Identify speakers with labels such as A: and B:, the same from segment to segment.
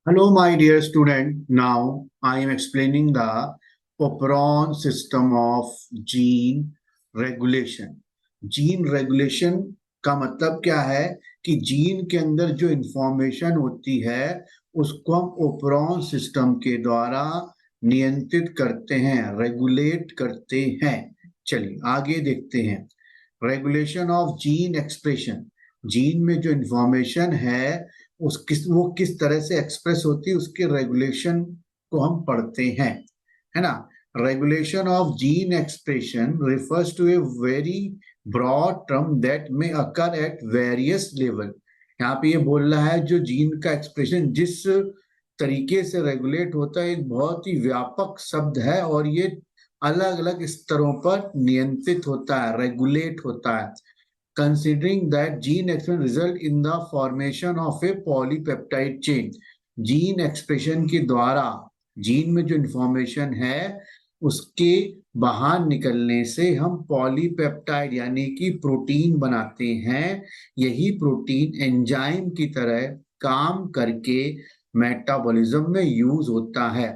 A: Hello, my dear student. Now I am explaining the operon system of gene regulation. Gene regulation का मतलब क्या है कि gene के अंदर जो इंफॉर्मेशन होती है उसको हम ओपरॉन सिस्टम के द्वारा नियंत्रित करते हैं, रेगुलेट करते हैं। चलिए आगे देखते हैं। Regulation of gene expression. Gene में जो इंफॉर्मेशन है वो किस तरह से एक्सप्रेस होती है उसके रेगुलेशन को हम पढ़ते हैं, है ना। Regulation of gene expression refers to a very broad term that may occur at various level. यहाँ पे ये बोल रहा है जो जीन का एक्सप्रेशन जिस तरीके से रेगुलेट होता है एक बहुत ही व्यापक शब्द है और ये अलग अलग स्तरों पर नियंत्रित होता है, रेगुलेट होता है। considering that gene expression result in the formation of a polypeptide chain। Gene expression के द्वारा जीन में जो इंफॉर्मेशन है उसके बाहर निकलने से हम पॉलीपेप्टाइड यानी कि प्रोटीन बनाते हैं। यही प्रोटीन एंजाइम की तरह काम करके मेटाबॉलिज्म में यूज होता है।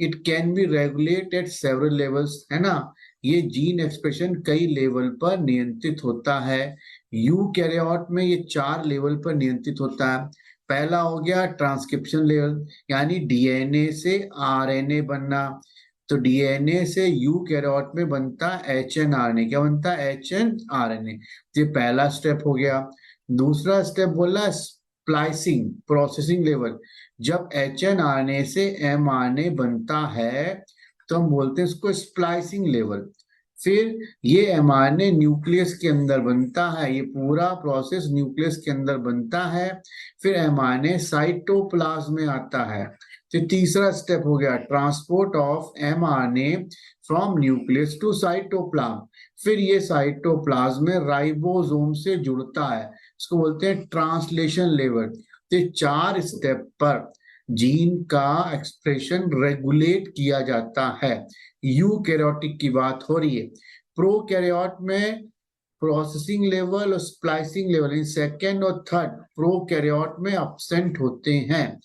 A: It can be regulate eight several levels, है ना। ये जीन एक्सप्रेशन कई लेवल पर नियंत्रित होता है। यूकैरियोट में ये 4 लेवल पर नियंत्रित होता है। पहला हो गया ट्रांसक्रिप्शन लेवल, यानी डीएनए से आरएनए बनना। तो डीएनए से यूकैरियोट में बनता एचएनआरएनए। क्या बनता है? एचएनआरएनए। ये पहला स्टेप हो गया। दूसरा स्टेप बोला स्प्लाइसिंग प्रोसेसिंग लेवल। जब एचएनआरएनए से एमआरएनए बनता है तो हम बोलते हैं इसको स्प्लाइसिंग लेवल। फिर ये एमआरएनए न्यूक्लियस के अंदर बनता है, ये पूरा प्रोसेस न्यूक्लियस के अंदर बनता है। फिर एमआरएनए साइटोप्लाज्म में आता है। तो तीसरा स्टेप हो गया transport of mRNA from nucleus to cytoplasm. फिर ये साइटोप्लाज्म में राइबोसोम से जुड़ता है, इसको बोलते हैं ट्रांसलेशन लेवल। तो 4 स्टेप पर जीन का एक्सप्रेशन रेगुलेट किया जाता है। यूकैरियोटिक की बात हो रही है। प्रोकैरियोट में प्रोसेसिंग लेवल और स्प्लाइसिंग लेवल इन सेकेंड और थर्ड प्रोकैरियोट में अब्सेंट होते हैं,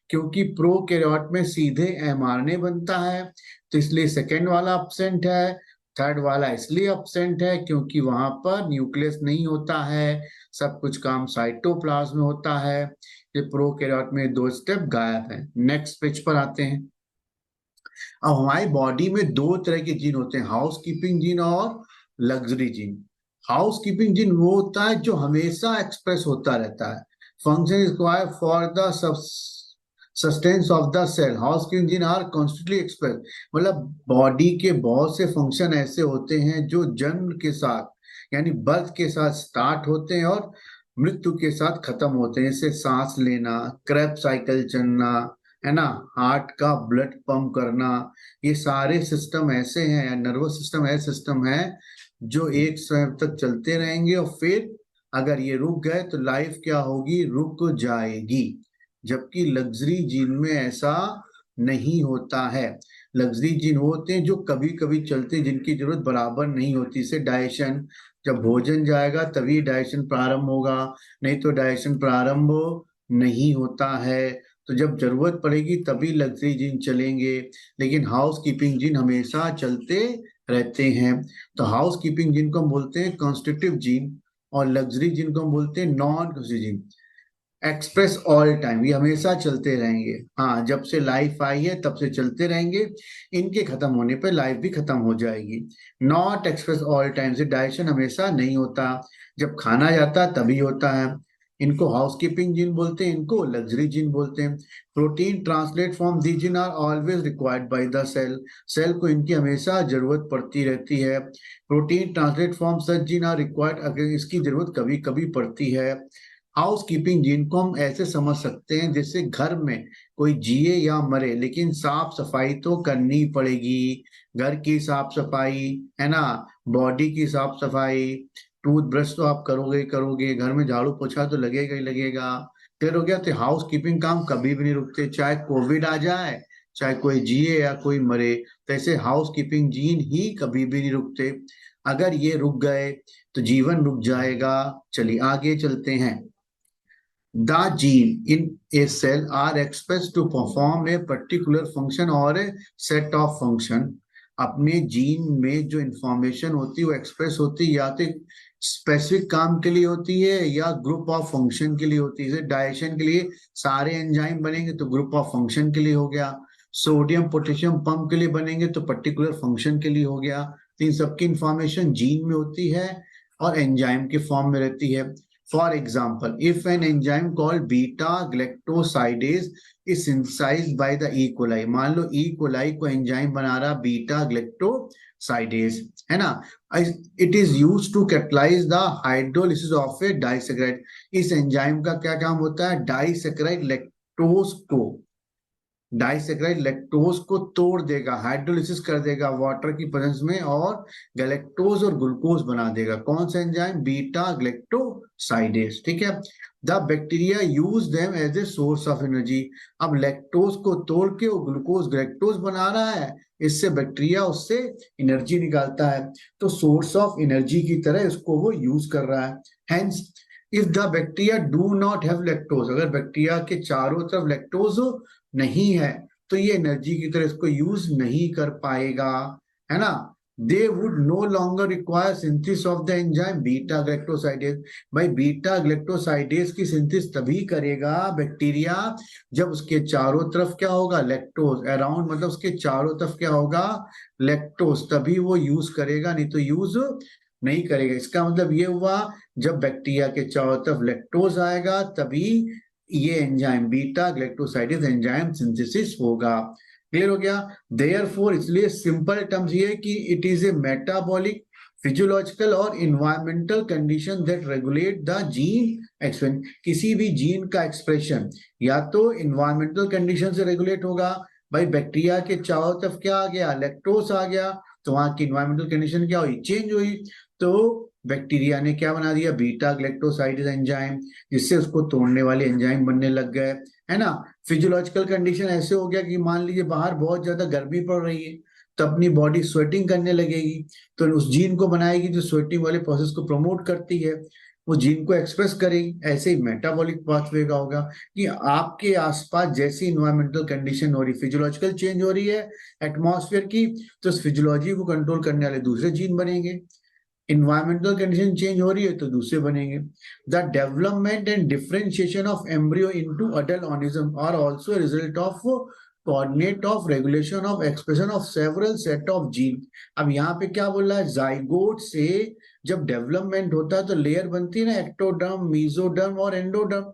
A: क्योंकि प्रोकैरियोट में सीधे एमआरएनए बनता है तो इसलिए सेकेंड वाला अब्सेंट है। थर्ड वाला इसलिए अब्सेंट है क्योंकि वहां पर न्यूक्लियस नहीं होता है, सब कुछ काम साइटोप्लाज्म में होता है। ये प्रोकैरियोट में 2 स्टेप गायब है। नेक्स्ट पेज पर आते हैं। अब हमारी बॉडी में 2 तरह के जीन होते हैं, हाउस कीपिंग जीन और luxury gene. Housekeeping gene वो होता है जो हमेशा एक्सप्रेस होता रहता है। Function is required for the sustenance of the cell. Housekeeping gene are constantly express. मतलब बॉडी के बहुत से फंक्शन ऐसे होते हैं जो जन्म के साथ यानी बर्थ के साथ स्टार्ट होते हैं और मृत्यु के साथ खत्म होते हैं, जैसे सांस लेना, क्रैप साइकिल चलना, है ना, हार्ट का ब्लड पंप करना। ये सारे सिस्टम ऐसे हैं, नर्वस सिस्टम ऐसे सिस्टम है जो एक समय तक चलते रहेंगे और फिर अगर ये रुक गए तो लाइफ क्या होगी? रुक जाएगी। जबकि लग्जरी जीन में ऐसा नहीं होता है। लग्जरी जीन वो होते हैं जो कभी कभी चलते हैं, जिनकी जरूरत बराबर नहीं होती। जैसे डाइजेशन, जब भोजन जाएगा तभी डाइजेशन प्रारंभ होगा, नहीं तो डाइजेशन प्रारंभ नहीं होता है। तो जब जरूरत पड़ेगी तभी लग्जरी जीन चलेंगे, लेकिन हाउस कीपिंग जीन हमेशा चलते रहते हैं। तो हाउस कीपिंग जीन को हम बोलते हैं कॉन्स्ट्रक्टिव जीन और लग्जरी जीन को हम बोलते हैं non constructive gene. Express all time, ये हमेशा चलते रहेंगे। हाँ, जब से लाइफ आई है तब से चलते रहेंगे, इनके खत्म होने पे लाइफ भी खत्म हो जाएगी। नॉट एक्सप्रेस ऑल टाइम से डाइजेशन हमेशा नहीं होता, जब खाना जाता है तभी होता है। इनको हाउसकीपिंग जीन बोलते हैं, इनको लग्जरी जीन बोलते हैं। Protein translate from the gene are always required by the cell. Cell को इनकी हमेशा जरूरत पड़ती रहती है। Protein translate from such gene are required, अगर इसकी जरूरत कभी कभी पड़ती है। हाउस कीपिंग जिनको हम ऐसे समझ सकते हैं जैसे घर में कोई जिए या मरे लेकिन साफ सफाई तो करनी पड़ेगी। घर की साफ सफाई, है ना, बॉडी की साफ सफाई, टूथब्रश तो आप करोगे ही करोगे, घर में झाड़ू पोछा तो लगेगा ही लगेगा। फिर हो गया तो हाउस कीपिंग काम कभी भी नहीं रुकते, चाहे कोविड आ जाए, चाहे कोई जिए या कोई मरे, तो ऐसे हाउस कीपिंग जीन ही कभी भी नहीं रुकते। अगर ये रुक गए तो जीवन रुक जाएगा। चलिए आगे चलते हैं। The gene in a cell are expressed to perform a particular function or a set of function. अपने जीन में जो इंफॉर्मेशन होती है वो एक्सप्रेस होती है या तो स्पेसिफिक काम के लिए होती है या ग्रुप ऑफ फंक्शन के लिए होती है। जैसे डाइजेशन के लिए सारे एंजाइम बनेंगे तो ग्रुप ऑफ फंक्शन के लिए हो गया, सोडियम पोटेशियम पंप के लिए बनेंगे तो पर्टिकुलर फंक्शन के लिए हो गया। तो इन सबकी इंफॉर्मेशन जीन में होती है और एंजाइम के फॉर्म में रहती है। For example, if an enzyme called beta galactosidase is synthesized by the E. coli, मान लो E. coli को एंजाइम बना रहा बीटा ग्लेक्टोसाइडेज, है ना, it is use to catalyse the hydrolysis of a disaccharide. इस एंजाइम का क्या काम होता है, डाइसेक्राइड लैक्टोज को, डाइसेक्राइड लैक्टोज को तोड़ देगा, हाइड्रोलिसिस कर देगा वाटर की प्रेजेंस में और गैलेक्टोज और ग्लूकोज बना देगा। कौन सा एंजाइम, बीटा ग्लेक्टोसाइडेज, ठीक है। The bacteria use them as a source of energy. अब लैक्टोज को तोड़ के वो ग्लूकोज गैलेक्टोज बना रहा है, इससे बैक्टीरिया उससे एनर्जी निकालता है, तो सोर्स ऑफ एनर्जी की तरह इसको वो यूज कर रहा है। Hence if the bacteria do not have lactose, अगर बैक्टीरिया के चारों तरफ लैक्टोज नहीं है तो ये एनर्जी की तरह इसको यूज नहीं कर पाएगा, है ना। They would know longer require synthesis of the enzyme beta galactosidase. भाई बीटा ग्लैक्टोसाइडेज की सिंथेसिस तभी करेगा बैक्टीरिया जब उसके चारों तरफ क्या होगा, लैक्टोज अराउंड, मतलब उसके चारों तरफ क्या होगा, लैक्टोज, तभी वो यूज करेगा, नहीं तो यूज नहीं करेगा। इसका मतलब ये हुआ जब बैक्टीरिया के चारों तरफ लैक्टोज आएगा तभी ये enzyme beta galactosidase enzyme synthesis होगा। क्लियर हो गया। देयरफॉर इसलिए सिंपल टर्म्स ये कि it is a metabolic physiological और environmental condition that regulate the gene expression. किसी भी जीन का एक्सप्रेशन या तो इन्वायरमेंटल कंडीशन से रेगुलेट होगा, भाई बैक्टीरिया के चारों तरफ क्या आ गया, लैक्टोज आ गया, तो वहां की इन्वायरमेंटल कंडीशन क्या हुई, चेंज हुई, तो बैक्टीरिया ने क्या बना दिया, बीटा ग्लैक्टोसाइडेज एंजाइम, जिससे उसको तोड़ने वाले एंजाइम बनने लग गए, है ना। फिजियोलॉजिकल कंडीशन ऐसे हो गया कि मान लीजिए बाहर बहुत ज्यादा गर्मी पड़ रही है तो अपनी बॉडी स्वेटिंग करने लगेगी, तो उस जीन को बनाएगी जो स्वेटिंग वाले प्रोसेस को प्रमोट करती है, वो जीन को एक्सप्रेस करेगी। ऐसे ही मेटाबॉलिक पाथवे का होगा कि आपके आसपास जैसी इन्वायरमेंटल कंडीशन हो रही, फिजियोलॉजिकल चेंज हो रही है एटमॉस्फेयर की, तो उस फिजियोलॉजी को कंट्रोल करने वाले दूसरे जीन बनेंगे, इन्वायरमेंटल कंडीशन चेंज हो रही है तो दूसरे बनेंगे। The development and differentiation of embryo into adult organism are also result of coordinate of regulation of expression of several set of gene. अब यहाँ पे क्या बोल रहा है, जाइगोट से जब डेवलपमेंट होता है तो लेयर बनती है ना, एक्टोडर्म, मीजोडर्म और एंडोडर्म,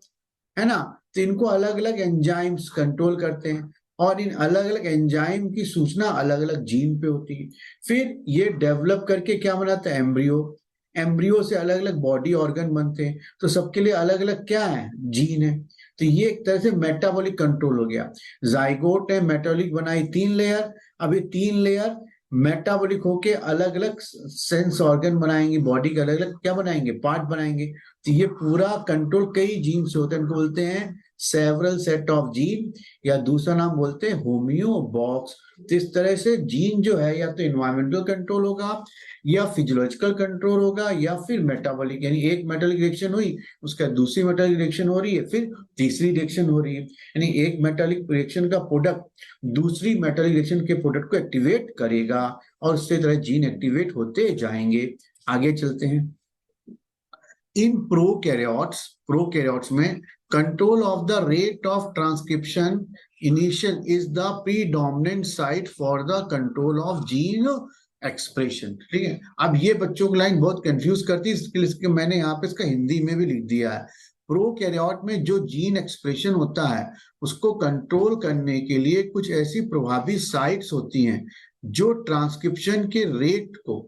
A: है ना। तो इनको अलग अलग एंजाइम्स कंट्रोल करते हैं और इन अलग अलग एंजाइम की सूचना अलग अलग जीन पे होती है। फिर ये डेवलप करके क्या बनाता है, एम्ब्रियो, एम्ब्रियो से अलग अलग बॉडी ऑर्गन बनते हैं, तो सबके लिए अलग अलग क्या है, जीन है। तो ये एक तरह से मेटाबॉलिक कंट्रोल हो गया। जाइगोट ने मेटाबॉलिक बनाई 3 लेयर, अभी 3 लेयर मेटाबॉलिक होके अलग अलग सेंस ऑर्गन बनाएंगे, बॉडी के अलग अलग क्या बनाएंगे, पार्ट बनाएंगे। तो ये पूरा कंट्रोल कई जीन से होता है, इनको बोलते हैं सेवरल सेट ऑफ जीन, या दूसरा नाम बोलते हैं होम्यो बॉक्स। तो इस तरह से जीन जो है या तो इन्वायरमेंटल कंट्रोल होगा या फिजियोलॉजिकल कंट्रोल होगा या फिर मेटाबॉलिक, यानी एक मेटाबॉलिक रिएक्शन हुई उसका दूसरी मेटाबॉलिक रिएक्शन हो रही है, फिर तीसरी रिएक्शन हो रही है, यानी एक मेटाबॉलिक रिएक्शन का प्रोडक्ट दूसरी मेटाबॉलिक रिएक्शन के प्रोडक्ट को एक्टिवेट करेगा और उससे तरह जीन एक्टिवेट होते जाएंगे। आगे चलते हैं। इन प्रोकैरियोट्स में control of the rate of transcription initial is the predominant site for the control of gene expression. ठीक है, अब ये बच्चों की लाइन बहुत कंफ्यूज करती है, इसके मैंने यहाँ पे इसका हिंदी में भी लिख दिया है। प्रोकैरियोट में जो जीन एक्सप्रेशन होता है उसको कंट्रोल करने के लिए कुछ ऐसी प्रभावी साइट्स होती हैं जो ट्रांसक्रिप्शन के रेट को,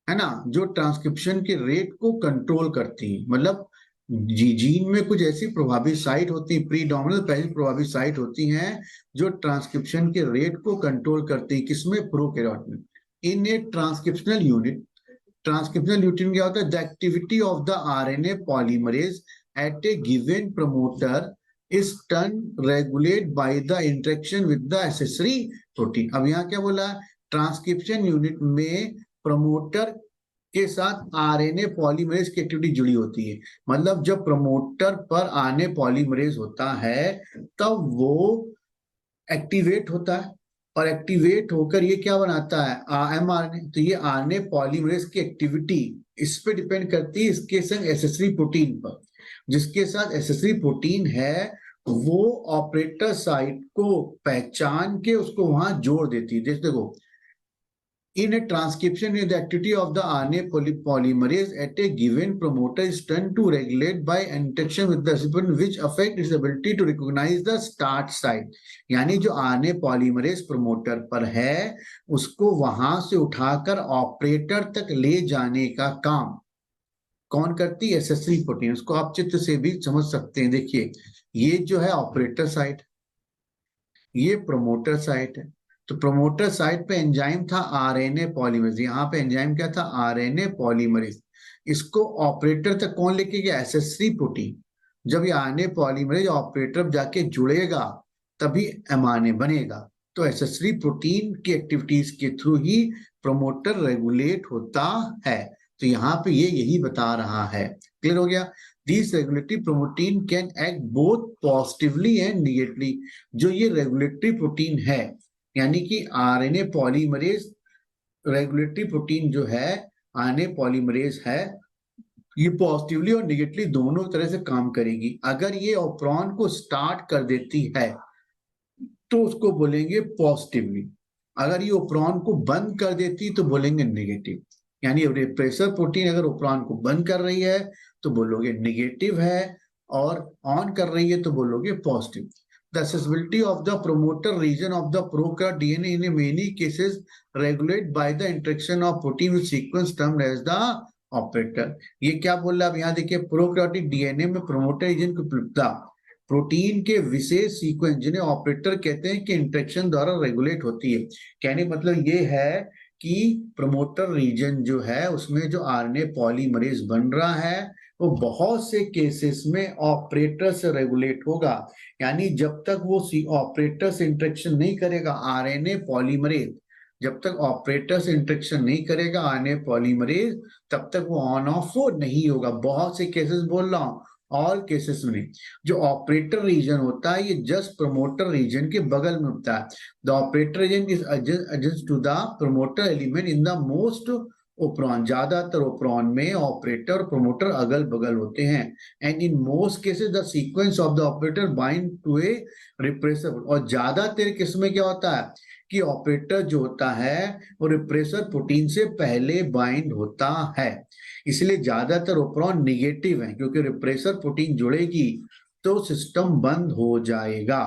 A: है ना, जो ट्रांसक्रिप्शन के रेट को कंट्रोल करती है। मतलब जीन में कुछ ऐसी प्रभावी साइट होती है, प्रीडोमिनेंट पहली प्रभावी साइट होती हैं जो ट्रांसक्रिप्शन के रेट को कंट्रोल करती है, किसमें, प्रोकैरियोट में। In a transcriptional unit, transcriptional unit क्या होता है, the activity of the RNA polymerase at a given promoter is turn regulate by the interaction with the accessory protein. अब यहाँ क्या बोला, ट्रांसक्रिप्शन यूनिट में प्रमोटर के साथ आरएनए पॉलीमरेज की एक्टिविटी जुड़ी होती है। मतलब जब प्रमोटर पर आरएनए पॉलीमरेज होता है तब वो एक्टिवेट होता है, और एक्टिवेट होकर ये क्या बनाता है, एमआरएनए। तो ये आरएनए पॉलीमरेज की एक्टिविटी इस पे डिपेंड करती है इसके संग एसेसरी प्रोटीन पर। जिसके साथ एसेसरी प्रोटीन है वो ऑपरेटर साइट को पहचान के उसको वहां जोड़ देती है। देखो, in a transcription is the activity of the RNA polymerase at a given promoter is done to regulate by interaction with the recipient which affect its ability to recognize the start site। यानी जो RNA polymerase promoter पर है उसको वहां से उठाकर operator तक ले जाने का काम कौन करती है, एसेसरी प्रोटीन। उसको आप चित्र से भी समझ सकते हैं। देखिए, ये जो है ऑपरेटर साइट, ये प्रोमोटर साइट है। तो प्रोमोटर साइट पे एंजाइम था आरएनए पॉलीमरेज, यहाँ पे एंजाइम क्या था, आरएनए पॉलीमरेज। इसको ऑपरेटर तक कौन लेके गया, एसएससी प्रोटीन। जब ये आरएनए पॉलीमरेज ऑपरेटर जाके जुड़ेगा तभी एमआरएनए बनेगा। तो एसएससी प्रोटीन की एक्टिविटीज के थ्रू ही प्रोमोटर रेगुलेट होता है। तो यहाँ पे ये यही बता रहा है। क्लियर हो गया। These regulatory protein can act both positively and negatively। जो ये रेगुलेटरी प्रोटीन है, यानी कि आरएनए पॉलीमरेज रेगुलेटरी प्रोटीन जो है, आरएनए पॉलीमरेज है, ये पॉजिटिवली और निगेटिवली दोनों तरह से काम करेगी। अगर ये ऑपरॉन को स्टार्ट कर देती है तो उसको बोलेंगे पॉजिटिवली, अगर ये ऑपरॉन को बंद कर देती तो बोलेंगे नेगेटिव। यानी रिप्रेसर प्रोटीन अगर ऑपरॉन को बंद कर रही है तो बोलोगे नेगेटिव है, और ऑन कर रही है तो बोलोगे positive. The accessibility of the promoter region of the prokaryotic DNA in many cases regulated by the interaction of protein with sequence termed as the operator। ये क्या बोल रहा है, अब यहाँ देखिए, प्रोकैरियोटिक डीएनए में प्रोमोटर रीजन की उपलब्धता प्रोटीन के विशेष सीक्वेंस जिन्हें ऑपरेटर कहते हैं कि इंटरेक्शन द्वारा रेगुलेट होती है। कहने मतलब ये है कि प्रमोटर रीजन जो है उसमें जो आरएनए पॉलीमरेज बन रहा है वो बहुत से केसेस में ऑपरेटर से रेगुलेट होगा। यानी जब तक वो ऑपरेटर से इंटरेक्शन नहीं करेगा आरएनए पॉलीमरेज, जब तक ऑपरेटर से इंटरेक्शन नहीं करेगा आरएनए पॉलीमरेज तब तक वो ऑन ऑफ नहीं होगा। बहुत से केसेस बोल रहा हूं, ऑल केसेस में। जो ऑपरेटर रीजन होता है ये जस्ट प्रमोटर रीजन के बगल में होता है। The operator region is adjacent to the promoter element in the most operon. ज्यादातर ओप्रॉन में ऑपरेटर और प्रमोटर अगल बगल होते हैं। And in most cases the sequence of the operator bind to a repressor. और ज्यादातर केस में क्या होता है कि ऑपरेटर जो होता है वो रिप्रेसर प्रोटीन से पहले बाइंड होता है। इसलिए ज्यादातर ओप्रॉन निगेटिव है, क्योंकि रिप्रेसर प्रोटीन जुड़ेगी तो सिस्टम बंद हो जाएगा।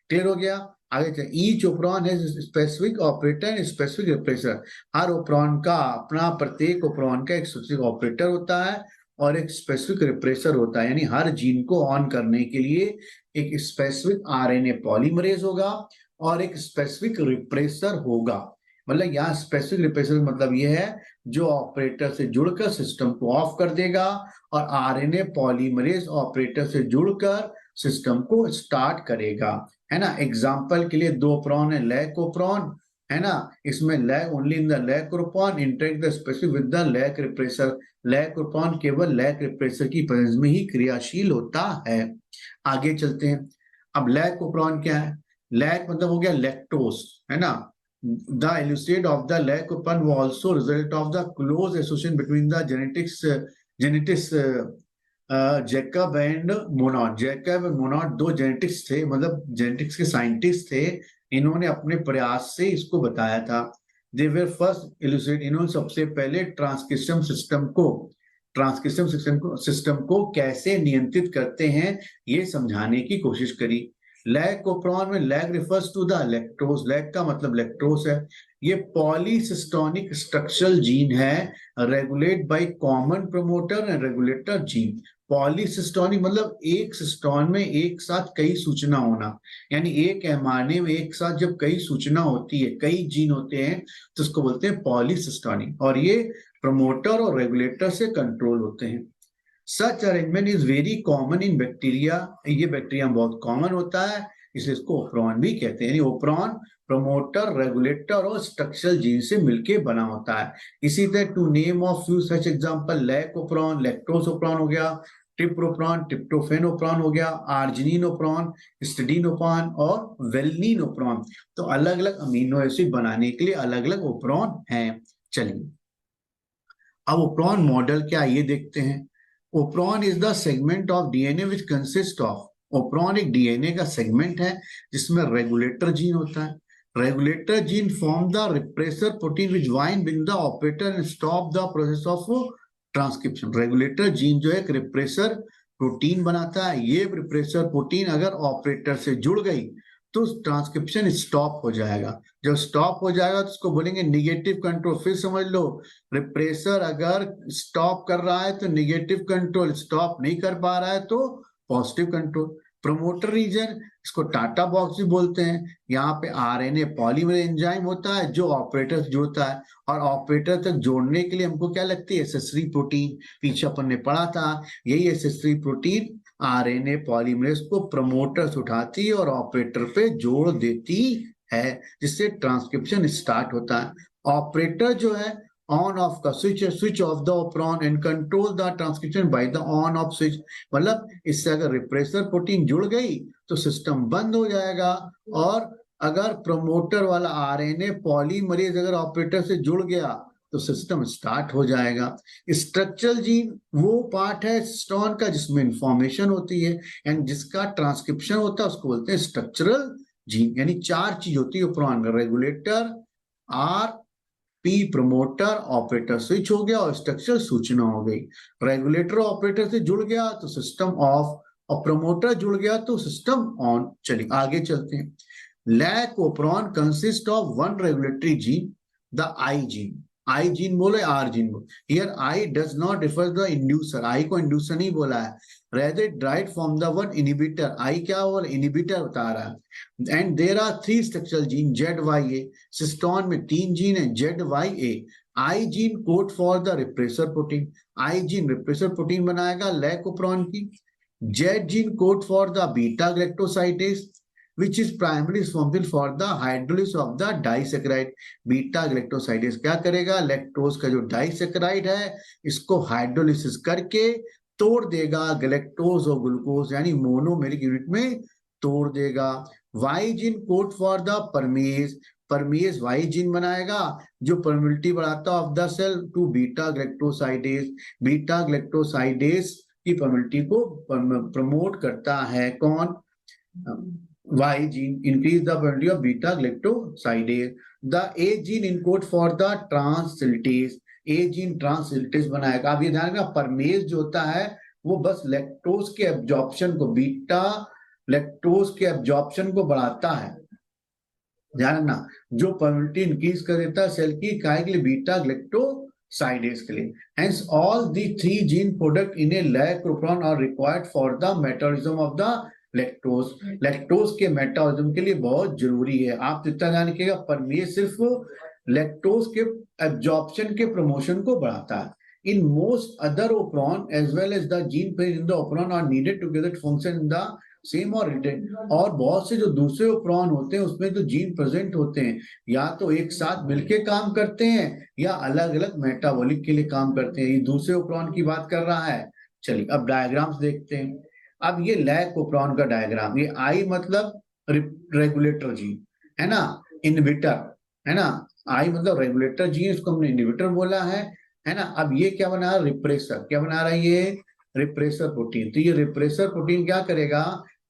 A: क्लियर हो गया। आगे चलिए, ईच ओप्रॉन है specific operator and specific repressor. हर ओप्रॉन का अपना, प्रत्येक ओप्रॉन का एक स्पेसिफिक ऑपरेटर होता है और एक स्पेसिफिक रिप्रेसर होता है। यानी हर जीन को ऑन करने के लिए एक स्पेसिफिक आरएनए पॉलीमरेज होगा और एक स्पेसिफिक रिप्रेसर होगा। मतलब यहाँ स्पेसिफिक रिप्रेसर मतलब यह है जो ऑपरेटर से जुड़कर सिस्टम को ऑफ कर देगा, और आरएनए पॉलीमरेज ऑपरेटर से जुड़कर सिस्टम को स्टार्ट करेगा। है ना। एग्जाम्पल के लिए दो ओप्रॉन है, लैक ओप्रॉन, है ना। इसमें lac only in the lac operon interact the specific with the lac repressor. Lac operon केवल लैक रिप्रेसर की प्रेजेंस में ही क्रियाशील होता है। आगे चलते हैं। अब लैक ओप्रॉन क्या है, लैक मतलब हो गया लैक्टोज, है ना। The elucidation of the lac operon was also result of the close association between the genetics Jacob and Monod. Jacob and Monod दो जेनेटिक्स थे, मतलब जेनेटिक्स के साइंटिस्ट थे। इन्होंने अपने प्रयास से इसको बताया था। दे वर फर्स्ट इलुसिडेट, इन्होंने सबसे पहले ट्रांसक्रिप्शन सिस्टम को कैसे नियंत्रित करते हैं ये समझाने की कोशिश करी। लैक ओप्रॉन में lac refers to the lactose, lac का मतलब लैक्टोज है। ये पॉलीसिस्टोनिक स्ट्रक्चरल जीन है, regulate by common promoter and regulator gene. Polycistronic मतलब एक सिस्टोन में एक साथ कई सूचना होना, यानी एक एमआरएनए में एक साथ जब कई सूचना होती है, कई जीन होते हैं तो उसको बोलते हैं पॉलीसिस्टोनिक, और ये प्रमोटर और रेगुलेटर से कंट्रोल होते हैं। Such arrangement is very common in bacteria, ये बैक्टीरिया बहुत कॉमन होता है। इसलिए इसको ओप्रोन भी कहते हैं। यानी ओप्रोन प्रमोटर, रेगुलेटर और स्ट्रक्चरल जीन से मिलके बना होता है। इसी तरह to name of few such example, lac operon, lactose operon हो गया, ट्रिप्टोप्रोन, ट्रिप्टोफेनोप्रोन हो गया, आर्जिनिनोप्रोन, स्टिडिनोप्रोन और वेलिनोप्रोन। तो अलग अलग अमीनो एसिड बनाने के लिए अलग अलग ओप्रोन हैं। चलिए अब ओप्रोन मॉडल क्या ये देखते हैं। Operon is the segment of DNA which consist of, operon एक डीएनए का सेगमेंट है जिसमें रेगुलेटर जीन होता है। Regulator gene form the repressor protein which bind with the operator and stop the process of transcription. Regulator gene जो है एक repressor protein बनाता है। ये रिप्रेसर प्रोटीन अगर ऑपरेटर से जुड़ गई तो ट्रांसक्रिप्शन स्टॉप हो जाएगा। जब स्टॉप हो जाएगा तो उसको बोलेंगे निगेटिव कंट्रोल। फिर समझ लो, रिप्रेसर अगर स्टॉप कर रहा है तो निगेटिव कंट्रोल, स्टॉप नहीं कर पा रहा है तो पॉजिटिव कंट्रोल। प्रमोटर रीजन, इसको टाटा बॉक्स भी बोलते हैं। यहाँ पे आरएनए पॉलीमरेज एंजाइम होता है जो ऑपरेटर से जुड़ता है, और ऑपरेटर तक जोड़ने के लिए हमको क्या लगती है, एसेसरी प्रोटीन। पीछे अपन ने पढ़ा था, यही एसेसरी प्रोटीन आरएनए पॉलीमरेज को प्रमोटर से उठाती है और ऑपरेटर पे जोड़ देती है, जिससे ट्रांसक्रिप्शन स्टार्ट होता है। ऑपरेटर जो है ऑन ऑफ का switch of the operon and control the transcription by the on off switch. मतलब इससे अगर रिप्रेसर प्रोटीन जुड़ गई तो सिस्टम बंद हो जाएगा, और अगर प्रमोटर वाला आरएनए पॉलीमरेज अगर ऑपरेटर से जुड़ गया तो सिस्टम स्टार्ट हो जाएगा। स्ट्रक्चरल जीन वो पार्ट है हिस्टोन का जिसमें इंफॉर्मेशन होती है एंड जिसका ट्रांसक्रिप्शन होता है, उसको बोलते हैं स्ट्रक्चरल जीन। यानी 4 चीज होती है operon, regulator, R, P promoter, operator switch हो गया और स्ट्रक्चर सूचना हो गई। रेगुलेटर ऑपरेटर से जुड़ गया तो सिस्टम ऑफ, और प्रमोटर जुड़ गया तो सिस्टम ऑन। चलिए आगे चलते हैं। Lac operon consist of one regulatory gene, the I gene. I gene बोले, आर जीन बोले। Here I does not refer the inducer, I को इंड्यूसर नहीं बोला है, rather derived from the word inhibitor। आई क्या हो, इनहिबिटर बता रहा है। And there are 3 structural gene ZYA। Cistron में 3 जीन है ZYA। I gene code for the repressor protein, I gene repressor protein बनाएगा लैकोप्रोन की। Z gene code for the beta galactosidase which is primarily responsible for the hydrolysis of the disaccharide। Beta galactosidase क्या करेगा, lactose का जो disaccharide है इसको hydrolysis करके तोड़ देगा गैलेक्टोज और ग्लूकोज यानी मोनोमेरिक यूनिट में तोड़ देगा। Y gene code for the permease, permease Y gene बनाएगा जो परमिलिटी बढ़ाता of the cell to beta galactosidase. Beta galactosidase की परमिलिटी को प्रमोट करता है कौन, Y gene increase the permeability of beta galactosidase। The A gene encode for the translitase, A gene translitase बनाएगा। अब ये ध्यान रखना, परमेज जो होता है वो बस लैक्टोज के एब्जॉर्प्शन को, बीटा लैक्टोज के एब्जॉर्प्शन को बढ़ाता है। ध्यान रखना, जो परमिलिटी इंक्रीज कर देता है सेल की, काय के लिए, बीटा गैलेक्टोसाइडेज के लिए। Hence all the 3 gene product in a lactopron are required for the metabolism of the lactose. Lactose के मेटाबॉलिज्म के लिए बहुत जरूरी है। आप इतना ध्यान रखिएगा, परमेज सिर्फ लैक्टोज के एब्जॉर्प्शन के प्रमोशन को बढ़ाता है। In most other operon as well as the gene present in the operon are needed together to function in the same और रिटेन। और बहुत से जो दूसरे ओप्रोन होते हैं उसमें जो जीन प्रेजेंट होते हैं या तो एक साथ मिलके काम करते हैं या अलग अलग मेटाबॉलिक के लिए काम करते हैं। ये दूसरे ओप्रोन की बात कर रहा है। चलिए अब डायग्राम्स देखते हैं। अब ये लैकोप्रोन का डायग्राम, ये आई मतलब रेगुलेटर जीन है ना, इनहिबिटर है ना, आई मतलब रेगुलेटर जीन, इसको हमने इनहिबिटर बोला है ना। अब ये क्या बना रहा है, रिप्रेसर, क्या बना रहा है ये, रिप्रेसर प्रोटीन। तो ये रिप्रेसर प्रोटीन क्या करेगा,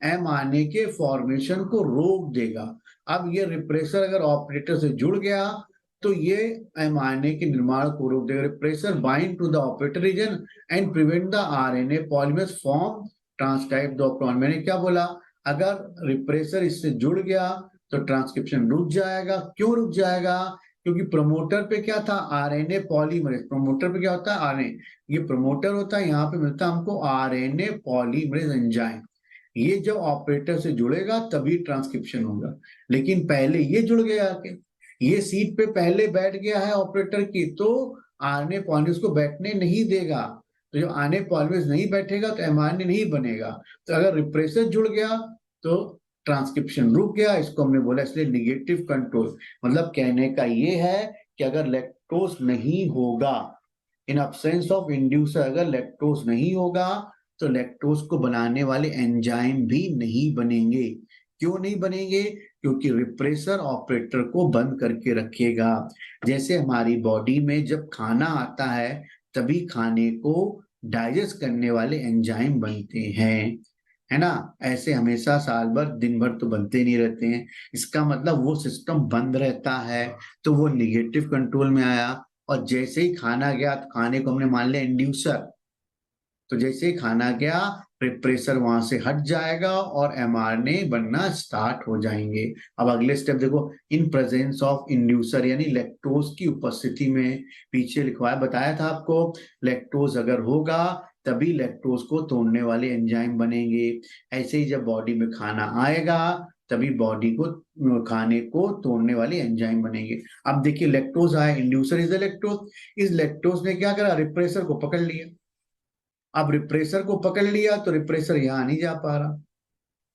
A: mRNA के फॉर्मेशन को रोक देगा। अब ये रिप्रेसर अगर ऑपरेटर से जुड़ गया तो ये mRNA के निर्माण को रोक देगा। Repressor bind to the operator region and prevent the RNA polymerase form transcribe the operon. मैंने क्या बोला, अगर रिप्रेसर इससे जुड़ गया तो ट्रांसक्रिप्शन रुक जाएगा। क्यों रुक जाएगा, क्योंकि प्रमोटर पे क्या था, आरएनए पॉलीमरेज। प्रमोटर पे क्या होता है, आरएनए, ये प्रमोटर होता है, यहाँ पे मिलता है हमको आरएनए पॉलीमरेज एंजाइम। ये जब ऑपरेटर से जुड़ेगा तभी ट्रांसक्रिप्शन होगा। लेकिन पहले ये जुड़ गया कि ये सीट पे पहले बैठ गया है ऑपरेटर की, तो आरएनए पॉलीमरेज को बैठने नहीं देगा। तो जब आरएनए पॉलीमरेज नहीं बैठेगा तो mRNA नहीं बनेगा। तो अगर रिप्रेसर जुड़ गया तो ट्रांसक्रिप्शन रुक गया, इसको हमने बोला इसलिए निगेटिव कंट्रोल। मतलब कहने का ये है कि अगर लैक्टोज नहीं होगा, इन अब्सेंस ऑफ इंड्यूसर अगर लैक्टोज नहीं होगा तो लैक्टोज को बनाने वाले एंजाइम भी नहीं बनेंगे। क्यों नहीं बनेंगे? क्योंकि रिप्रेसर ऑपरेटर को बंद करके रखेगा। जैसे हमारी बॉडी में जब खाना आता है तभी खाने को डाइजेस्ट करने वाले एंजाइम बनते हैं, है ना। ऐसे हमेशा साल भर दिन भर तो बनते नहीं रहते हैं। इसका मतलब वो सिस्टम बंद रहता है, तो वो निगेटिव कंट्रोल में आया। और जैसे ही खाना गया तो खाने को हमने मान लिया इंड्यूसर, तो जैसे ही खाना गया प्रेशर वहां से हट जाएगा और एमआरएनए बनना स्टार्ट हो जाएंगे। अब अगले स्टेप देखो, इन प्रेजेंस ऑफ इंड्यूसर यानी लैक्टोज की उपस्थिति में, पीछे लिखवाया बताया था आपको, लैक्टोज अगर होगा तभी लैक्टोज को तोड़ने वाले एंजाइम बनेंगे। ऐसे ही जब बॉडी में खाना आएगा तभी बॉडी को खाने को तोड़ने वाले एंजाइम बनेंगे। अब देखिए लैक्टोज आया, इंड्यूसर इज लैक्टोज, इस लैक्टोज ने क्या करा, रिप्रेसर को पकड़ लिया। अब रिप्रेसर को पकड़ लिया तो रिप्रेसर यहां नहीं जा पा रहा,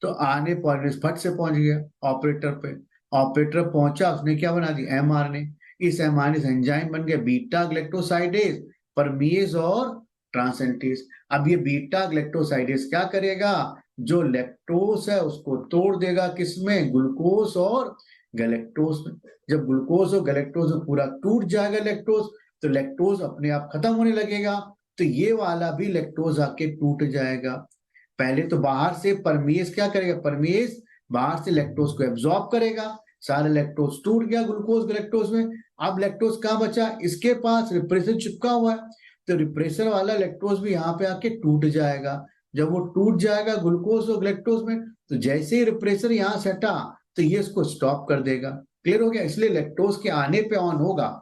A: तो आने पर फट से पहुंच गया ऑपरेटर पे। ऑपरेटर पहुंचा, उसने क्या बना दिया, एमआरएनए। इस एमआरएनए से एंजाइम बन गया बीटा ग्लैक्टोसाइडेज, परमीज और ट्रांसेंटेज। अब ये बीटा ग्लैक्टोसाइडेज क्या करेगा, जो लैक्टोज है उसको तोड़ देगा, किसमें, ग्लूकोज और गैलेक्टोज में। जब ग्लूकोज और गैलेक्टोज में पूरा टूट जाएगा लैक्टोज, तो लैक्टोज अपने आप खत्म होने लगेगा, तो ये वाला भी लैक्टोज आके टूट जाएगा। पहले तो बाहर से परमेज क्या करेगा, परमेज बाहर से लैक्टोज को एब्जॉर्ब करेगा, सारे लैक्टोज टूट गया ग्लूकोज गैलेक्टोज में। अब लैक्टोज कहाँ बचा, इसके पास रिप्रेसर चिपका हुआ है, तो रिप्रेसर वाला लैक्टोज भी यहाँ पे आके टूट जाएगा। जब वो टूट जाएगा ग्लूकोज और गैलेक्टोज में, तो जैसे ही रिप्रेसर यहाँ से हटा तो ये इसको स्टॉप कर देगा। क्लियर हो गया? इसलिए लैक्टोज के आने पे ऑन होगा,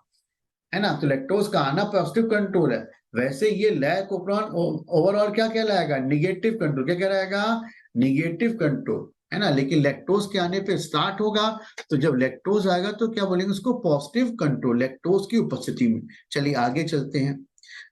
A: है ना, तो लैक्टोज का आना पॉजिटिव कंट्रोल है। वैसे ये लैक ओपरॉन ओवरऑल क्या कहलाएगा, निगेटिव कंट्रोल। क्या कहलाएगा, निगेटिव कंट्रोल, है ना। लेकिन लैक्टोज के आने पे स्टार्ट होगा, तो जब लैक्टोज आएगा तो क्या बोलेंगे उसको, पॉजिटिव कंट्रोल, लैक्टोज की उपस्थिति में। चलिए आगे चलते हैं।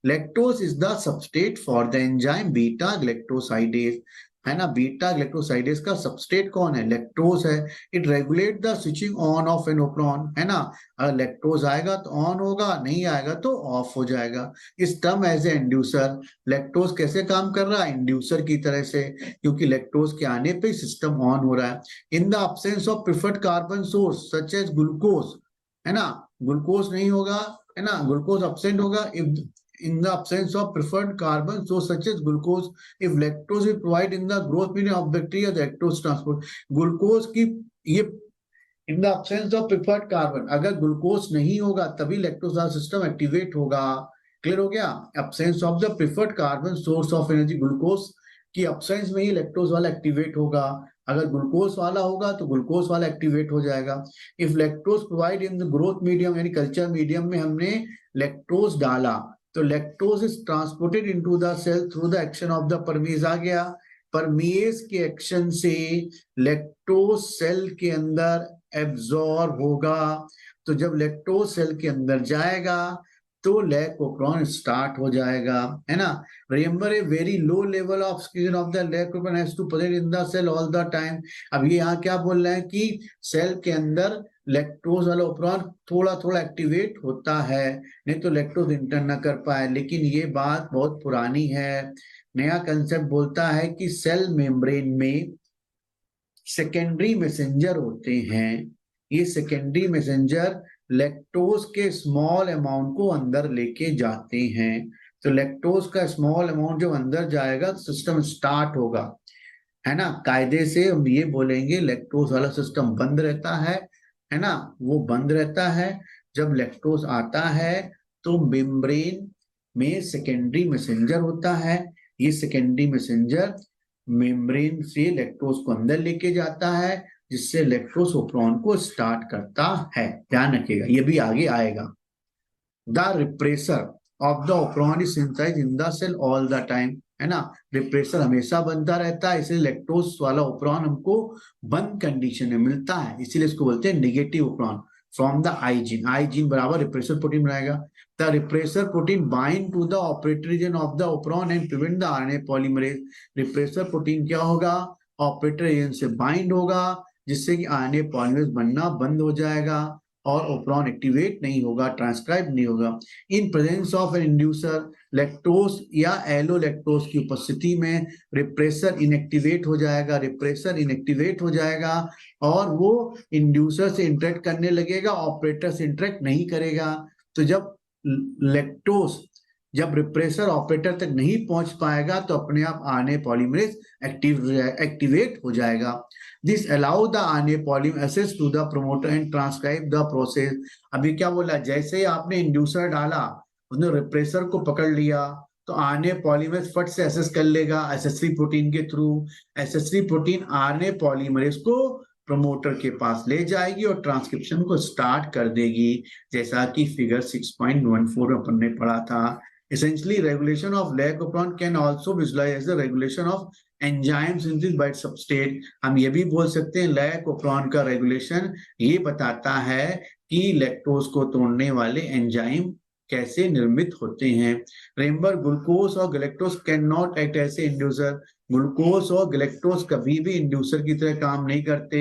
A: Lactose is the substrate for the enzyme beta galactosidase, है ना। बीटा ग्लैक्टोसाइडेज का सबस्ट्रेट कौन है, लैक्टोज है। It regulate the switching on off an operon, है ना। अगर लैक्टोज आएगा तो ऑन होगा, नहीं आएगा तो ऑफ हो जाएगा। Is term as a inducer, lactose कैसे काम कर रहा है, इंड्यूसर की तरह से, क्योंकि लैक्टोज के आने पे सिस्टम ऑन हो रहा है। In the absence of preferred carbon source such as glucose, है ना, ग्लूकोज नहीं होगा, है ना, ग्लूकोज absent होगा। If in the absence of preferred carbon source such as glucose, if lactose is provided in the growth medium of bacteria, the lactose transport, glucose की ये in the absence of preferred carbon, अगर glucose नहीं होगा तभी lactose system activate होगा। Clear हो गया? absence of the preferred carbon source of energy, glucose की absence में ही लैक्टोज वाला एक्टिवेट होगा। अगर ग्लूकोज वाला होगा तो ग्लूकोज वाला एक्टिवेट हो जाएगा। If lactose provide in the growth medium, यानी कल्चर मीडियम में हमने लैक्टोज डाला, तो lactose is transported into the cell through the action of the permease. आ गया, परमेज के एक्शन से लैक्टोज सेल के अंदर एब्जॉर्ब होगा। तो जब लैक्टोज सेल के अंदर जाएगा तो लैकोप्रोन स्टार्ट हो जाएगा, है ना। Remember a very low level of excretion of the lacoprone has to present in the cell all the time. अब ये यहाँ क्या बोल रहे हैं कि सेल के अंदर लैक्टोज वाला ओपरॉन थोड़ा थोड़ा एक्टिवेट होता है, नहीं तो लैक्टोज इंटर ना कर पाए। लेकिन ये बात बहुत पुरानी है। नया कंसेप्ट बोलता है कि सेल मेम्ब्रेन में सेकेंडरी मैसेंजर होते हैं। ये सेकेंडरी मैसेंजर लैक्टोज के स्मॉल अमाउंट को अंदर लेके जाते हैं। तो लैक्टोज का स्मॉल अमाउंट जब अंदर जाएगा तो सिस्टम स्टार्ट होगा, है ना। कायदे से हम ये बोलेंगे लैक्टोज वाला सिस्टम बंद रहता है ना, वो बंद रहता है। जब लैक्टोज आता है तो मेम्ब्रेन में सेकेंडरी मैसेंजर होता है। ये सेकेंडरी मैसेंजर मेम्ब्रेन से लैक्टोज को अंदर लेके जाता है, जिससे लैक्टोज ओपरॉन को स्टार्ट करता है। ध्यान रखिएगा, ये भी आगे आएगा। The repressor of the operon is synthesised in the cell all the time, है ना। रिप्रेसर हमेशा बनता रहता है, इसलिए लैक्टोज वाला ओपरॉन हमको बंद कंडीशन में मिलता है, इसीलिए इसको बोलते हैं negative operon from the I gene. I gene बराबर रिप्रेसर प्रोटीन बनाएगा। The repressor protein bind to the operator region of the operon and prevent the RNA polymerase. Repressor protein क्या होगा, ऑपरेटर एजेंट से बाइंड होगा, जिससे कि RNA polymerase बनना बंद हो जाएगा और ओपरॉन एक्टिवेट नहीं होगा, ट्रांसक्राइब नहीं होगा। In presence of an inducer lactose या एलोलैक्टोज की उपस्थिति में रिप्रेसर इनएक्टिवेट हो जाएगा, रिप्रेसर इनएक्टिवेट हो जाएगा और वो इंड्यूसर से इंटरेक्ट करने लगेगा, ऑपरेटर से इंटरेक्ट नहीं करेगा। तो जब लैक्टोज जब रिप्रेसर ऑपरेटर तक नहीं पहुंच पाएगा तो अपने आप आरएनए पॉलीमरेज एक्टिवेट हो जाएगा। This allow the RNA polymerase to the promoter and transcribe the process. अभी क्या बोला, जैसे ही आपने इंड्यूसर डाला, उसने रिप्रेसर को पकड़ लिया, तो आरएनए पॉलीमरेज फट से एसेस कर लेगा एसएस3 प्रोटीन के थ्रू। एसएस3 प्रोटीन आरएनए पॉलीमरेज को प्रमोटर के पास ले जाएगी और ट्रांसक्रिप्शन को स्टार्ट कर देगी, जैसा कि फिगर 6.14 अपन ने पढ़ा था। Essentially, regulation of lac-operon can also visualize as the regulation of enzyme synthesis by substrate. हम ये भी बोल सकते हैं लैक-ओपेरॉन का रेगुलेशन ये बताता है कि लैक्टोज को तोड़ने वाले एंजाइम कैसे निर्मित होते हैं। रिमेंबर, ग्लूकोज और galactose can not act as a inducer. Glucose और गैलेक्टोज कभी भी इंड्यूसर की तरह काम नहीं करते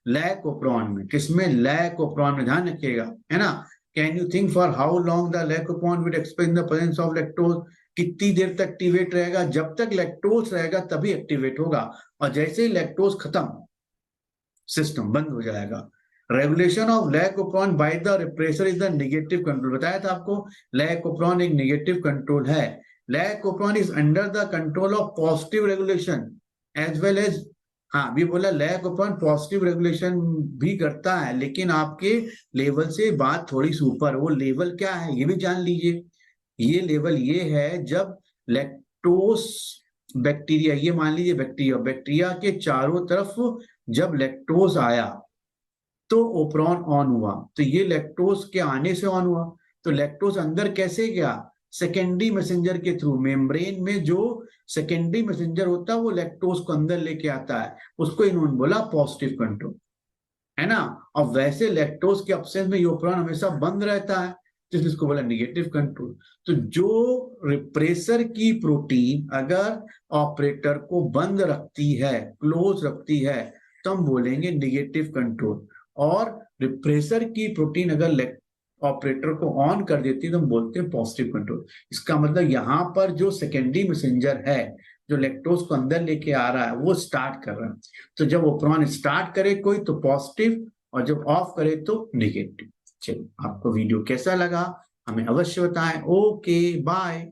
A: लैक-ओपेरॉन में। किसमें? लैक-ओपेरॉन में, ध्यान रखिएगा, है ना। Can you think for how long the lactopon will explain the presence of lactose? कितनी देर तक एक्टिवेट रहेगा? जब तक लैक्टोज रहेगा तभी एक्टिवेट होगा, और जैसे ही लैक्टोज खत्म, सिस्टम बंद हो जाएगा। Regulation of lac operon by the repressor is the negative control. बताया था आपको, लैक-ओपेरॉन एक नेगेटिव कंट्रोल है। Lac operon is under the control of positive regulation as well as, हाँ भी बोला, लैक-ओपेरॉन पॉजिटिव रेगुलेशन भी करता है, लेकिन आपके लेवल से बात थोड़ी सी ऊपर। वो लेवल क्या है ये भी जान लीजिए। ये लेवल ये है जब लैक्टोज बैक्टीरिया, ये मान लीजिए बैक्टीरिया के चारों तरफ जब लैक्टोज आया तो ओपेरॉन ऑन हुआ, तो ये लैक्टोज के आने से ऑन हुआ। तो लैक्टोज अंदर कैसे गया? सेकेंडरी मैसेंजर के थ्रू। मेम्ब्रेन में जो सेकेंडरी मैसेंजर होता है वो लैक्टोज को अंदर लेके आता है, उसको इन्होंने बोला पॉजिटिव कंट्रोल, है ना। और वैसे लैक्टोज के एब्सेंस में ओपेरॉन हमेशा बंद रहता है, तो इसको बोला नेगेटिव कंट्रोल। तो जो रिप्रेसर की प्रोटीन अगर ऑपरेटर को बंद रखती है, क्लोज रखती है, तो हम बोलेंगे नेगेटिव कंट्रोल। और रिप्रेसर की प्रोटीन अगर ऑपरेटर को ऑन कर देती है तो हम बोलते हैं पॉजिटिव कंट्रोल। इसका मतलब यहाँ पर जो सेकेंडरी मैसेंजर है, जो लैक्टोज को अंदर लेके आ रहा है, वो स्टार्ट कर रहा है। तो जब ओपेरॉन स्टार्ट करे कोई तो पॉजिटिव, और जब ऑफ करे तो नेगेटिव। चलिए, आपको वीडियो कैसा लगा हमें अवश्य बताएं। Okay, bye.